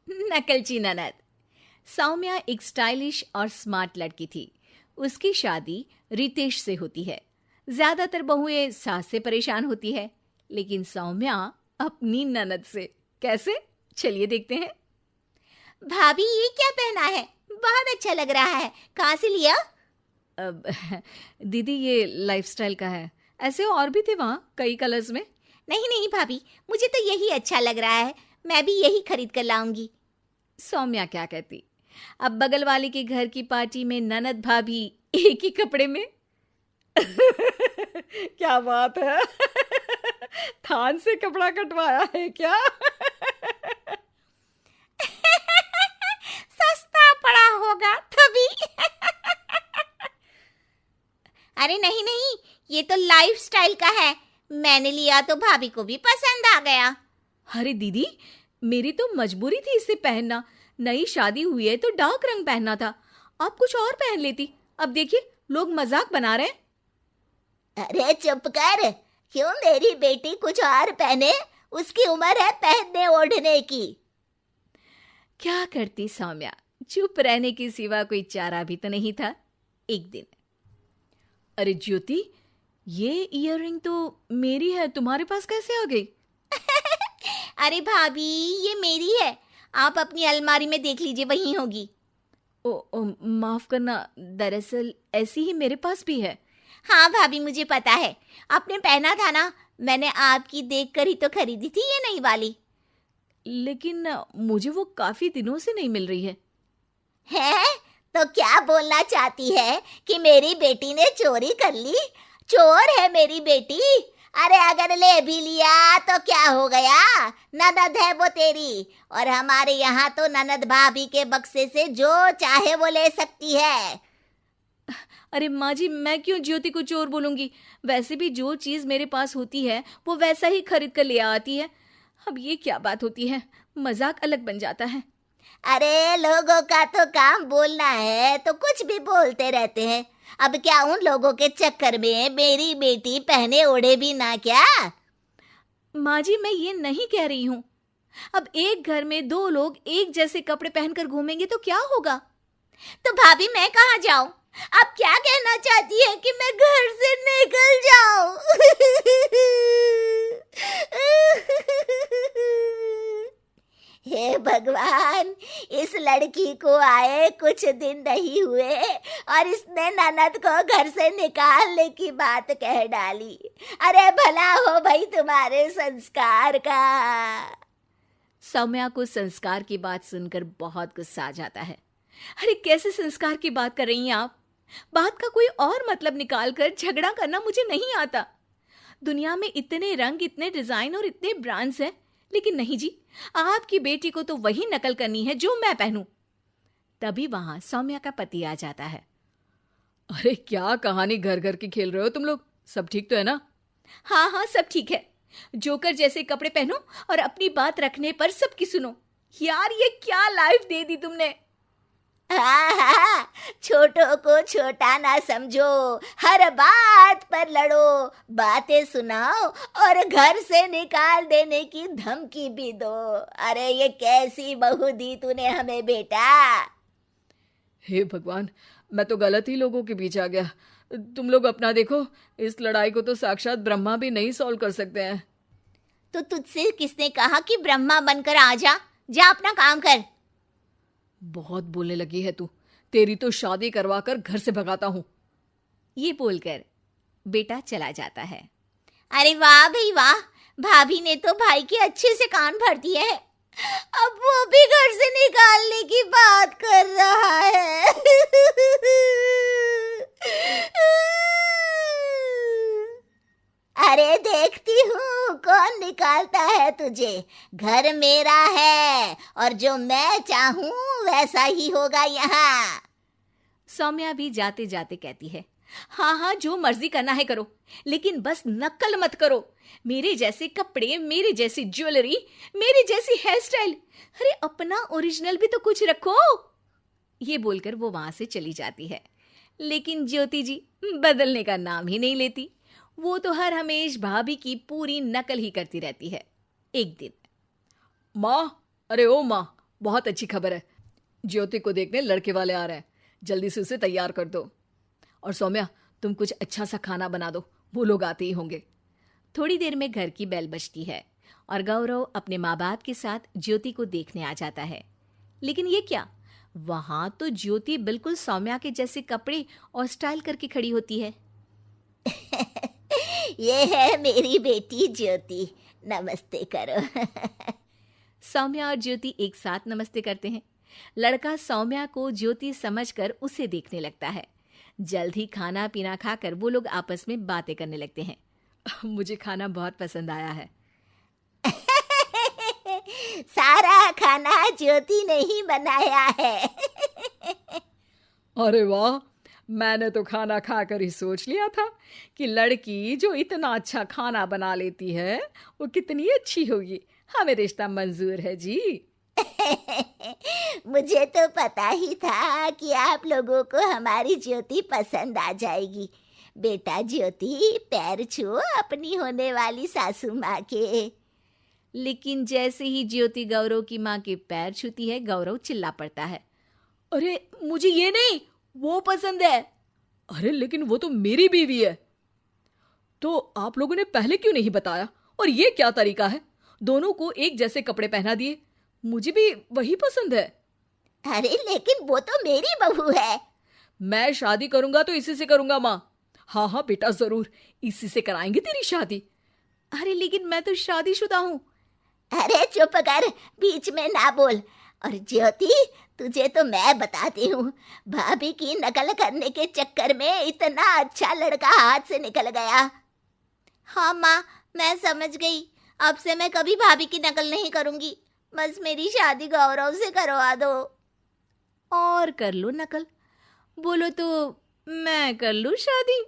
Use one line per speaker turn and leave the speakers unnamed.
नकलची ननद। सौम्या एक स्टाइलिश और स्मार्ट लड़की थी। उसकी शादी रितेश से होती है। ज्यादातर बहुएं सास से परेशान होती है, लेकिन सौम्या अपनी ननद से। कैसे? चलिए देखते हैं।
भाभी ये क्या पहना है? बहुत अच्छा लग रहा है। कहाँ से लिया?
अब दीदी ये लाइफस्टाइल का है। ऐसे और भी थे वहाँ कई कलर्स में।
नहीं नहीं भाभी, मुझे तो यही अच्छा लग रहा है। मैं भी यही खरीद कर लाऊंगी।
सौम्या क्या कहती। अब बगल वाले के घर की पार्टी में ननद भाभी एक ही कपड़े में। क्या बात है। थान से कपड़ा कटवाया है क्या?
सस्ता पड़ा होगा तभी। अरे नहीं नहीं, ये तो लाइफस्टाइल का है। मैंने लिया तो भाभी को भी पसंद आ गया।
अरे दीदी, मेरी तो मजबूरी थी इसे पहनना। नई शादी हुई है तो डार्क रंग पहनना था। आप कुछ और पहन लेती। अब देखिए लोग मजाक बना रहे हैं।
अरे चुप कर। क्यों मेरी बेटी कुछ और पहने? उसकी उम्र है पहनने ओढ़ने की।
क्या करती सौम्या, चुप रहने के सिवा कोई चारा भी तो नहीं था। एक दिन, अरे ज्योति, ये ईयररिंग तो मेरी है, तुम्हारे पास कैसे आ गई?
अरे भाभी ये मेरी है। आप अपनी अलमारी में देख लीजिए, वहीं होगी।
ओ, माफ करना, दरअसल ऐसी ही मेरे पास भी है।
हाँ भाभी, मुझे पता है। आपने पहना था ना, मैंने आपकी देखकर ही तो खरीदी थी ये नई वाली।
लेकिन मुझे वो काफी दिनों से नहीं मिल रही है।
है? तो क्या बोलना चाहती है कि मेरी बेटी ने चोरी कर ली? चोर है मेरी बेटी। अरे अगर ले भी लिया तो क्या हो गया? ननद है वो तेरी, और हमारे यहाँ तो ननद भाभी के बक्से से जो चाहे वो ले सकती है।
अरे माँ जी, मैं क्यों ज्योति को चोर बोलूंगी? वैसे भी जो चीज मेरे पास होती है वो वैसा ही खरीद कर ले आती है। अब ये क्या बात होती है? मजाक अलग बन जाता है।
अरे लोगों का तो काम बोलना है तो कुछ भी बोलते रहते हैं। अब क्या उन लोगों के चक्कर में मेरी बेटी पहने ओढ़े भी ना क्या?
माँ जी, मैं ये नहीं कह रही हूँ। अब एक घर में दो लोग एक जैसे कपड़े पहनकर घूमेंगे तो क्या होगा?
तो भाभी मैं कहाँ जाऊं? आप क्या कहना चाहती है कि मैं घर से निकल जाऊं? हे भगवान, इस लड़की को आए कुछ दिन नहीं हुए और इसने ननद को घर से निकालने की बात कह डाली। अरे भला हो भाई तुम्हारे संस्कार का।
सौम्या को संस्कार की बात सुनकर बहुत गुस्सा आ जाता है। अरे कैसे संस्कार की बात कर रही हैं आप? बात का कोई और मतलब निकालकर झगड़ा करना मुझे नहीं आता। दुनिया में इतने रंग, इतने डिजाइन और इतने ब्रांड्स हैं, लेकिन नहीं जी, आपकी बेटी को तो वही नकल करनी है जो मैं पहनूं। तभी वहां सौम्या का पति आ जाता है। अरे क्या कहानी घर घर की खेल रहे हो तुम लोग? सब ठीक तो है ना? हाँ हाँ, सब ठीक है। जोकर जैसे कपड़े पहनो और अपनी बात रखने पर सबकी सुनो। यार ये क्या लाइफ दे दी तुमने।
हाँ, छोटों को छोटा ना समझो, हर बात पर लड़ो, बातें सुनाओ और घर से निकाल देने की धमकी भी दो। अरे ये कैसी बहू दी तूने हमें बेटा?
हे भगवान, मैं तो गलत ही लोगों के बीच आ गया। तुम लोग अपना देखो, इस लड़ाई को तो साक्षात ब्रह्मा भी नहीं सॉल्व कर सकते हैं।
तो तुझसे किसने कहा कि ब्रह्मा बनकर आ जा? जा अपना काम कर।
बहुत बोलने लगी है तू। तेरी तो शादी करवा कर घर से भगाता हूं। ये बोलकर बेटा चला जाता है।
अरे वाह भाई वाह, भाभी ने तो भाई के अच्छे से कान भर दिए है। अब वो भी घर से निकालने की बात कर रहा है। अरे देखती हूँ कौन निकालता है तुझे। घर मेरा है और जो मैं चाहूँ वैसा ही होगा यहाँ।
सौम्या भी जाते जाते कहती है, हाँ हाँ, जो मर्जी करना है करो, लेकिन बस नकल मत करो। मेरे जैसे कपड़े, मेरी जैसी ज्वेलरी, मेरी जैसी हेयर स्टाइल, अरे अपना ओरिजिनल भी तो कुछ रखो। ये बोलकर वो वहां से चली जाती है। लेकिन ज्योति जी बदलने का नाम ही नहीं लेती। वो तो हर हमेश भाभी की पूरी नकल ही करती रहती है। एक दिन, माँ, अरे ओ माँ,
बहुत अच्छी खबर है। ज्योति को देखने लड़के वाले आ रहे हैं, जल्दी से उसे तैयार कर दो। और सौम्या, तुम कुछ अच्छा सा खाना बना दो, वो लोग आते ही होंगे।
थोड़ी देर में घर की बेल बजती है और गौरव अपने माँ बाप के साथ ज्योति को देखने आ जाता है। लेकिन ये क्या, वहां तो ज्योति बिल्कुल सौम्या के जैसे कपड़े और स्टाइल करके खड़ी होती है।
ये है मेरी बेटी ज्योति, नमस्ते करो।
सौम्या और ज्योति एक साथ नमस्ते करते हैं। लड़का सौम्या को ज्योति समझकर उसे देखने लगता है। जल्द ही खाना पीना खाकर वो लोग आपस में बातें करने लगते हैं।
मुझे खाना बहुत पसंद आया है।
सारा खाना ज्योति ने ही बनाया है।
अरे वाह, मैंने तो खाना खाकर ही सोच लिया था कि लड़की जो इतना अच्छा खाना बना लेती है वो कितनी अच्छी होगी। हमें रिश्ता मंजूर है जी।
मुझे तो पता ही था कि आप लोगों को हमारी ज्योति पसंद आ जाएगी। बेटा ज्योति, पैर छुओ अपनी होने वाली सासू माँ के।
लेकिन जैसे ही ज्योति गौरव की माँ के पैर छूती है, गौरव चिल्ला पड़ता है।
अरे मुझे ये नहीं, वो पसंद है। अरे लेकिन वो तो मेरी बीवी है। तो आप लोगों ने पहले क्यों नहीं बताया? और ये क्या तरीका है, दोनों को एक जैसे कपड़े पहना दिए। मुझे भी वही पसंद है।
अरे लेकिन वो तो मेरी बहू है।
मैं शादी करूंगा तो इसी से करूंगा माँ। हाँ हाँ बेटा, जरूर इसी से कराएंगे तेरी शादी।
अरे लेकिन मैं तो शादीशुदा हूँ।
अरे चुप कर, बीच में ना बोल। और ज्योति, तुझे तो मैं बताती हूँ, भाभी की नकल करने के चक्कर में इतना अच्छा लड़का हाथ से निकल गया। हाँ माँ, मैं समझ गई। अब से मैं कभी भाभी की नकल नहीं करूँगी। बस मेरी शादी गौरव से करवा दो।
और कर लो नकल, बोलो तो मैं कर लूँ शादी।